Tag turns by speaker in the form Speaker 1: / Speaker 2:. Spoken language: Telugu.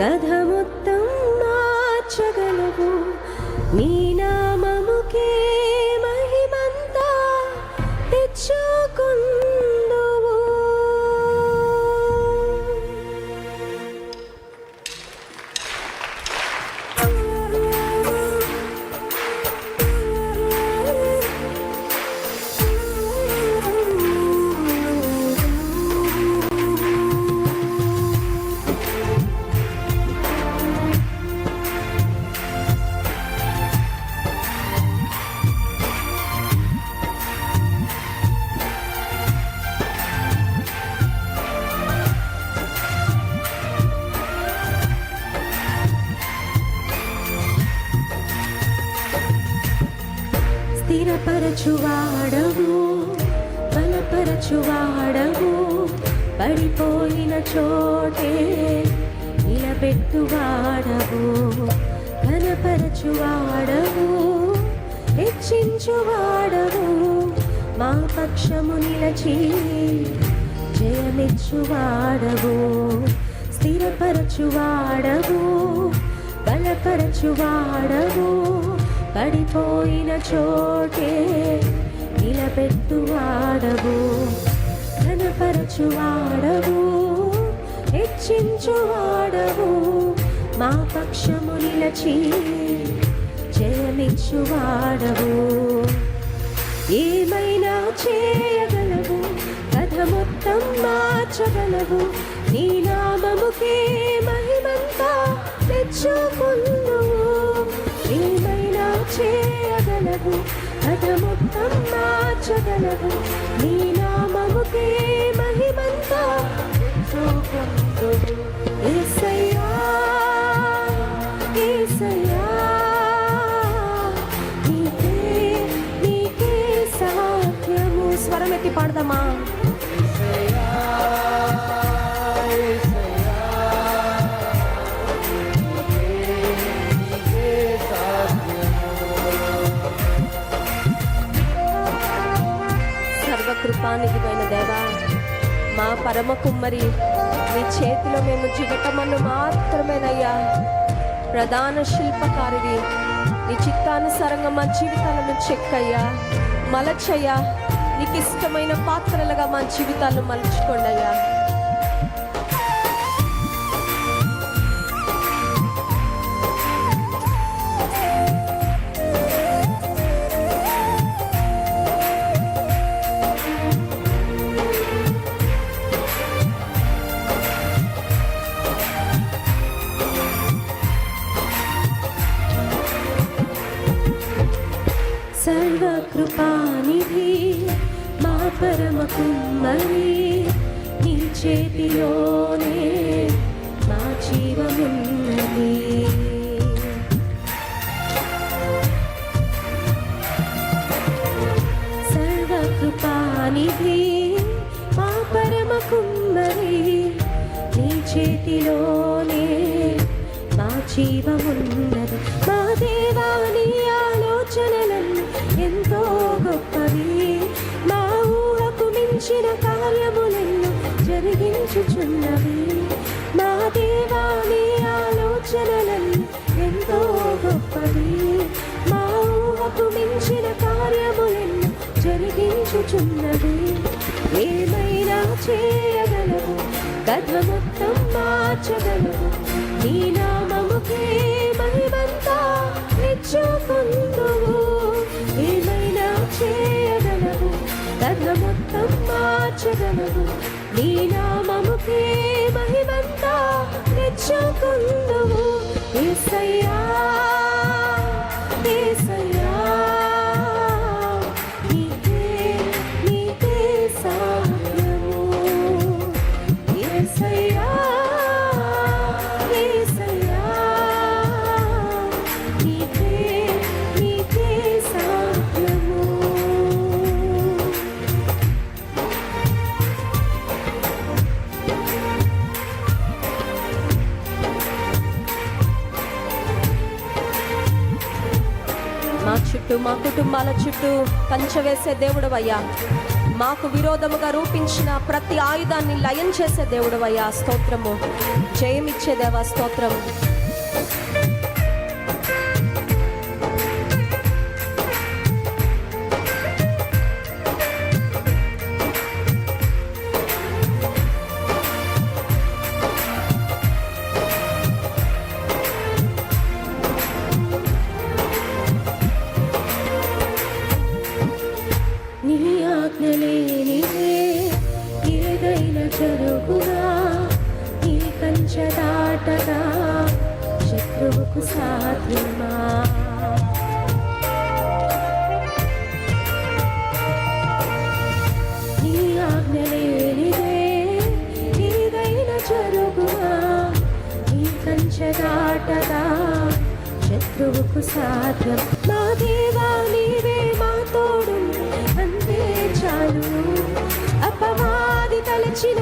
Speaker 1: కథ మొత్తం మార్చగలవు. నీ నామముకే మహిమంతా తెచ్చుకుందువు. స్థిరపరచువాడవు, బలపరచువాడవు, పడిపోయిన చోటే నిలబెట్టువాడవు. ఘనపరచువాడవు, హెచ్చించువాడవు, మా పక్షము నిలచి జయమిచ్చువాడవు. స్థిరపరచువాడవు, బలపరచువాడవు, పడిపోయిన చోటే నిలబెట్టువాడవు. ఘనపరచువాడవు, హెచ్చించువాడవు, మా పక్షము నిలచి జయమిచ్చువాడవు. ఏమైనా చేయగలవు, కథ మొత్తం మార్చగలవు. నీ నామముకే మహిమంతా తెచ్చుకుందువు. ఏమైనా చేయగలవు, కథ మొత్తం మార్చగలవు. నీ నామముకే మహిమంతా తెచ్చుకుందువు. యేసయ్యా, యేసయ్యా, నీకే సాధ్యము. స్వరమెత్తి పాడదామా? కృపానిధిమైన దేవా, మా పరమ కుమ్మరి, నీ చేతిలో మేము జిగటమన్ను మాత్రమేనయ్యా. ప్రధాన శిల్పకారివి, నీ చిత్తానుసారంగా మా జీవితాలను చెక్కయ్యా, మలచయ్యా. నీకు ఇష్టమైన పాత్రలుగా మా జీవితాలను మలుచుకోండి అయ్యా. సర్వకృపానిధి, మా పరమ కుమ్మరి, నీ చేతిలోనే మా జీవమున్నది. సర్వకృపానిధి, మా పరమ కుమ్మరి, నీ చేతిలోనే మా జీవమున్నది. మా దేవా, నీ ఆలోచనలన్నీ ఎంతో గొప్పవి, మా ఊహకు మించిన కార్యములెన్నో జరిగించుచున్నవి. మా దేవా, నీ ఆలోచనలన్నీ ఎంతో గొప్పవి, మా ఊహకు మించిన కార్యములెన్నో జరిగించుచున్నవి. ఏమైనా చేయగలవు, కథ మొత్తం మార్చగలవు. నీ నామముకే మహిమంతా తెచ్చుకుందువు. ఏమైనా చేయగలవు, కథ మొత్తం మార్చగలవు. నీ నామముకే మహిమంతా తెచ్చుకుందువు. యేసయ్యా, యేసయ్యా, నీకే సాధ్యము. యేసయ్యా, యేసయ్యా, నీకే సాధ్యము. మా చుట్టూ, మా కుటుంబాల చుట్టూ కంచె వేసే దేవుడు అయ్యా.
Speaker 2: మాకు విరోధముగా రూపించిన ప్రతి ఆయుధాన్ని లయం చేసే దేవుడవయ్యా స్తోత్రము. జయమిచ్చే దేవా స్తోత్రం.
Speaker 1: నీ ఆజ్ఞ లేనిదే ఏదైనా జరుగునా, నీ కంచె దాటగా శత్రువుకు సాధ్యమా? నీ ఆజ్ఞ లేనిదే ఏదైనా జరుగునా, నీ కంచె దాటగా శత్రువుకు సాధ్యం. మా దేవా నీవే మా తోడు అంతే చాలు. అపవాది తలచిన